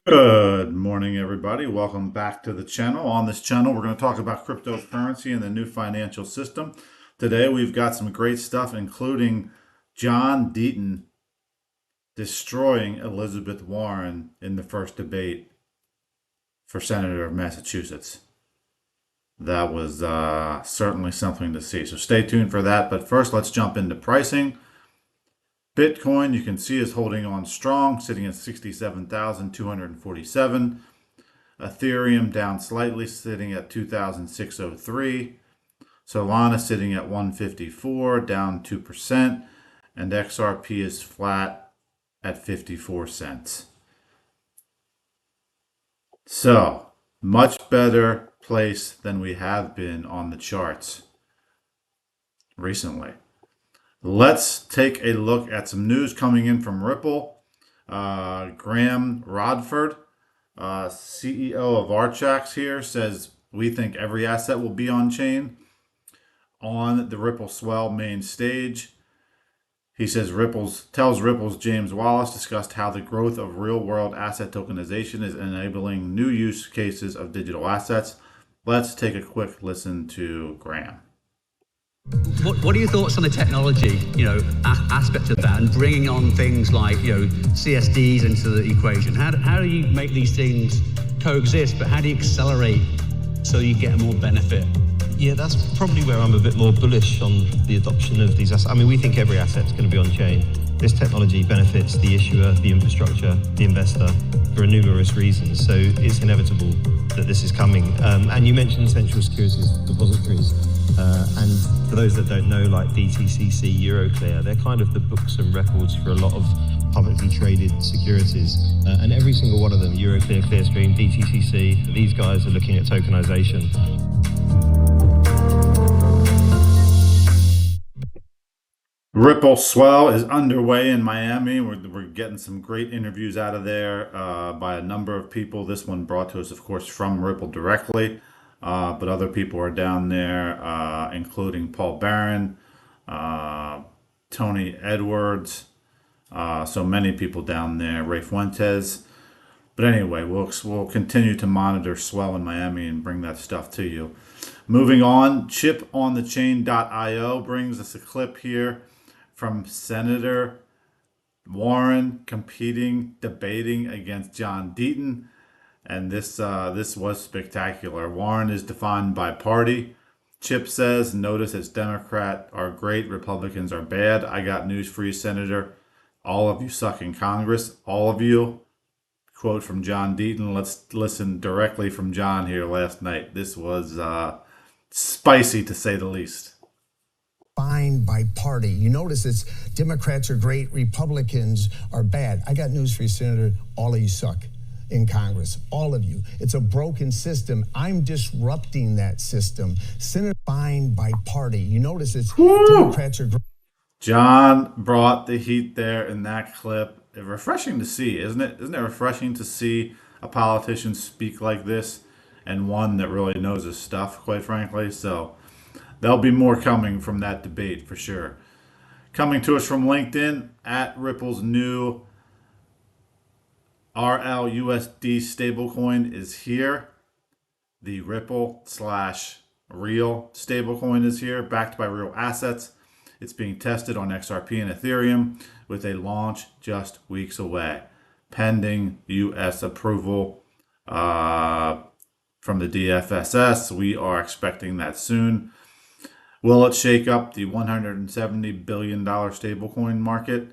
Good morning, everybody. Welcome back to the channel. On this channel, we're going to talk about cryptocurrency and the new financial system. Today, we've got some great stuff, including John Deaton destroying Elizabeth Warren in the first debate for Senator of Massachusetts. That was certainly something to see. So stay tuned for that. But first, let's jump into pricing. Bitcoin, you can see, is holding on strong, sitting at 67,247. Ethereum down slightly, sitting at 2,603. Solana sitting at 154, down 2%. And XRP is flat at 54 cents. So, much better place than we have been on the charts recently. Let's take a look at some news coming in from Ripple. Graham Rodford, CEO of Archax here, says we think every asset will be on chain on the Ripple Swell main stage. He says tells Ripple's James Wallace discussed how the growth of real-world asset tokenization is enabling new use cases of digital assets. Let's take a quick listen to Graham. What are your thoughts on the technology, aspect of that, and bringing on things like, CSDs into the equation? How do you make these things coexist, but how do you accelerate so you get more benefit? Yeah, that's probably where I'm a bit more bullish on the adoption of these assets. I mean, we think every asset's going to be on chain. This technology benefits the issuer, the infrastructure, the investor for numerous reasons. So it's inevitable that this is coming. And you mentioned central securities depositories. And for those that don't know, like DTCC, Euroclear, they're kind of the books and records for a lot of publicly traded securities. And every single one of them, Euroclear, Clearstream, DTCC, these guys are looking at tokenization. Ripple Swell is underway in Miami. We're getting some great interviews out of there by a number of people. This one brought to us, of course, from Ripple directly. But other people are down there, including Paul Barron, Tony Edwards, so many people down there, Ray Fuentes. But anyway, we'll continue to monitor Swell in Miami and bring that stuff to you. Moving on, chiponthechain.io brings us a clip here from Senator Warren debating against John Deaton. And this was spectacular. Warren is defined by party. Chip says, notice it's Democrat are great, Republicans are bad. I got news for you, Senator. All of you suck in Congress. All of you. Quote from John Deaton. Let's listen directly from John here last night. This was spicy, to say the least. Defined by party. You notice it's Democrats are great, Republicans are bad. I got news for you, Senator. All of you suck in Congress, all of you. It's a broken system. I'm disrupting that system. Senator defined by party. You notice it's Democrats are great. John brought the heat there in that clip. It's refreshing to see, isn't it? Isn't it refreshing to see a politician speak like this, and one that really knows his stuff, quite frankly? So there'll be more coming from that debate for sure. Coming to us from LinkedIn, at Ripple's new RLUSD stablecoin is here. The Ripple/Real stablecoin is here, backed by real assets. It's being tested on XRP and Ethereum with a launch just weeks away, pending US approval from the DFSS. We are expecting that soon. Will it shake up the $170 billion stablecoin market?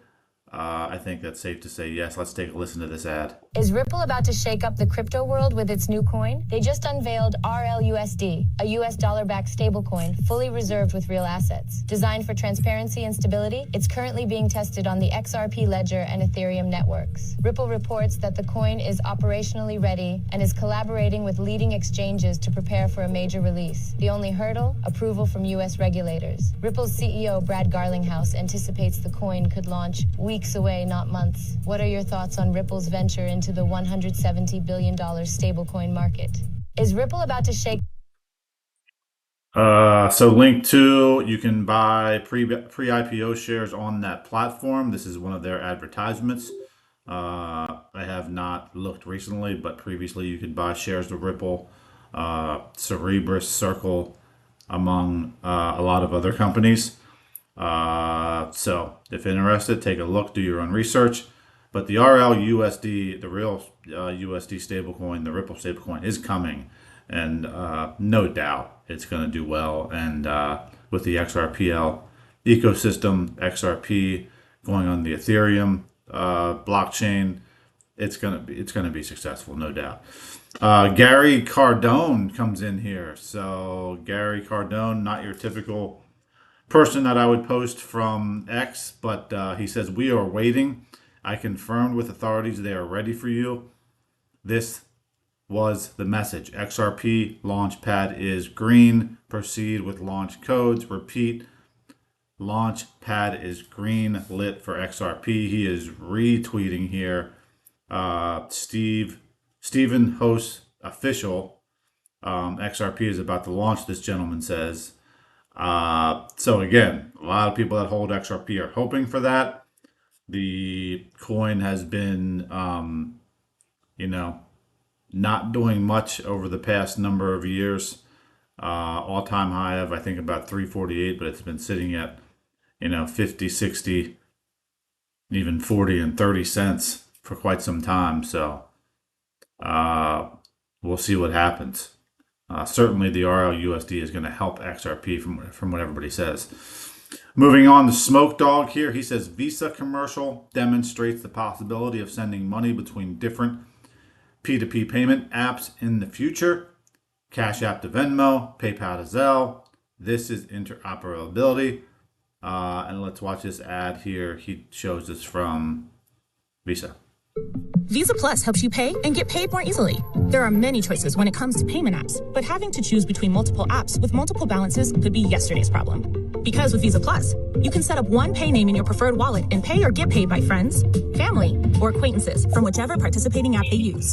I think that's safe to say yes. Let's take a listen to this ad. Is Ripple about to shake up the crypto world with its new coin? They just unveiled RLUSD, a US dollar-backed stablecoin fully reserved with real assets. Designed for transparency and stability, it's currently being tested on the XRP Ledger and Ethereum networks. Ripple reports that the coin is operationally ready and is collaborating with leading exchanges to prepare for a major release. The only hurdle? Approval from US regulators. Ripple's CEO Brad Garlinghouse anticipates the coin could launch weeks away, not months. What are your thoughts on Ripple's venture into the $170 billion stablecoin market? Is Ripple about to shake? So link to, you can buy pre-IPO shares on that platform. This is one of their advertisements. I have not not looked recently, but previously you could buy shares of Ripple, Cerebras, Circle, among a lot of other companies. So if interested, take a look, do your own research. But the RLUSD, the real USD stablecoin, the Ripple stablecoin, is coming, and no doubt it's going to do well. And with the XRPL ecosystem, XRP going on the Ethereum blockchain, it's gonna be successful, no doubt. Gary Cardone comes in here. So Gary Cardone, not your typical person that I would post from X, but he says, we are waiting. I confirmed with authorities they are ready for you. This was the message. XRP launchpad is green. Proceed with launch codes. Repeat, launchpad is green lit for XRP. He is retweeting here. Stephen Host official. XRP is about to launch, this gentleman says. So again, a lot of people that hold XRP are hoping for that. The coin has been, not doing much over the past number of years. All-time high of, I think, about 348, but it's been sitting at, 50, 60, even 40 and 30 cents for quite some time. So we'll see what happens. Certainly the RLUSD is going to help XRP from what everybody says. Moving on to Smoke Dog here. He says Visa commercial demonstrates the possibility of sending money between different P2P payment apps in the future. Cash App to Venmo, PayPal to Zelle. This is interoperability. And let's watch this ad here. He shows us from Visa. Visa Plus helps you pay and get paid more easily. There are many choices when it comes to payment apps, but having to choose between multiple apps with multiple balances could be yesterday's problem. Because with Visa Plus, you can set up one pay name in your preferred wallet and pay or get paid by friends, family, or acquaintances from whichever participating app they use.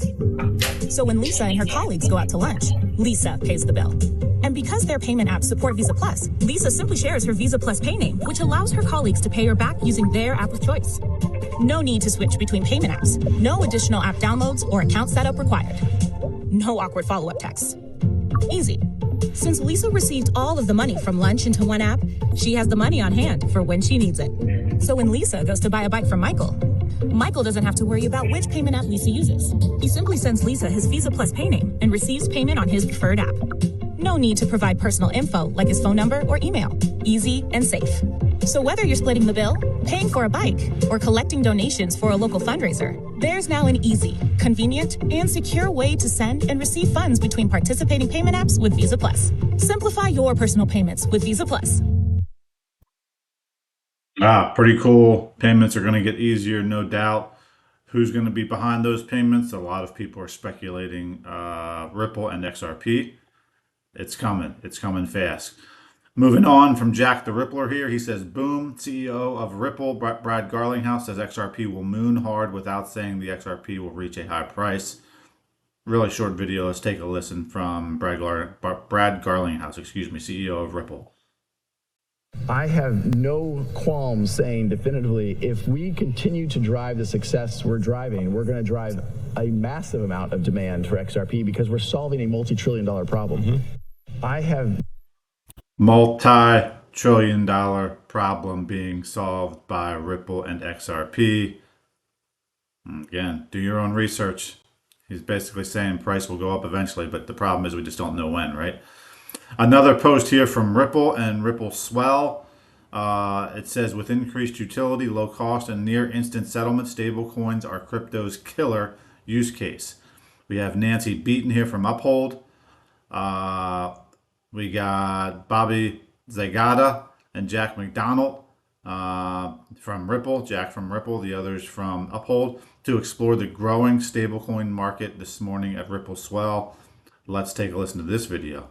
So when Lisa and her colleagues go out to lunch, Lisa pays the bill. And because their payment apps support Visa Plus, Lisa simply shares her Visa Plus pay name, which allows her colleagues to pay her back using their app of choice. No need to switch between payment apps. No additional app downloads or account setup required. No awkward follow-up texts. Easy. Since Lisa received all of the money from lunch into one app, she has the money on hand for when she needs it. So when Lisa goes to buy a bike from Michael doesn't have to worry about which payment app Lisa uses. He simply sends Lisa his Visa Plus pay name and receives payment on his preferred app. No need to provide personal info like his phone number or email. Easy and safe. So whether you're splitting the bill, paying for a bike, or collecting donations for a local fundraiser, there's now an easy, convenient, and secure way to send and receive funds between participating payment apps with Visa Plus. Simplify your personal payments with Visa Plus. Pretty cool. Payments are going to get easier, no doubt. Who's going to be behind those payments? A lot of people are speculating Ripple and XRP. It's coming. It's coming fast. Moving on from Jack the Rippler here. He says, boom, CEO of Ripple, Brad Garlinghouse, says XRP will moon hard without saying the XRP will reach a high price. Really short video. Let's take a listen from Brad Garlinghouse, CEO of Ripple. I have no qualms saying definitively, if we continue to drive the success we're driving, we're going to drive a massive amount of demand for XRP because we're solving a multi-trillion-dollar problem. Mm-hmm. I have multi-trillion-dollar problem being solved by Ripple and XRP. Again, do your own research. He's basically saying price will go up eventually, but the problem is we just don't know when, right? Another post here from Ripple and Ripple Swell. It says, with increased utility, low cost, and near instant settlement, stablecoins are crypto's killer use case. We have Nancy Beaton here from Uphold. We got Bobby Zagata and Jack McDonald from Ripple. Jack from Ripple, the others from Uphold, to explore the growing stablecoin market this morning at Ripple Swell. Let's take a listen to this video.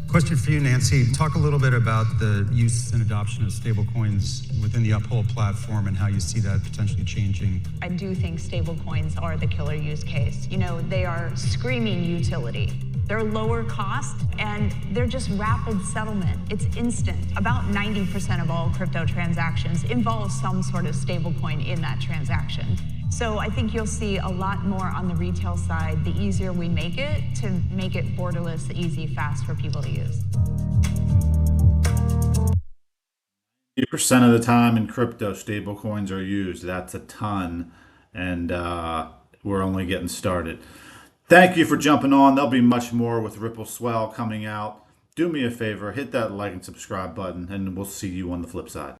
Question for you, Nancy. Talk a little bit about the use and adoption of stablecoins within the Uphold platform and how you see that potentially changing. I do think stablecoins are the killer use case. You know, they are screaming utility. They're lower cost and they're just rapid settlement. It's instant. About 90% of all crypto transactions involve some sort of stablecoin in that transaction. So I think you'll see a lot more on the retail side, the easier we make it to make it borderless, easy, fast for people to use. 80% of the time in crypto, stablecoins are used. That's a ton, and we're only getting started. Thank you for jumping on. There'll be much more with Ripple Swell coming out. Do me a favor, hit that like and subscribe button, and we'll see you on the flip side.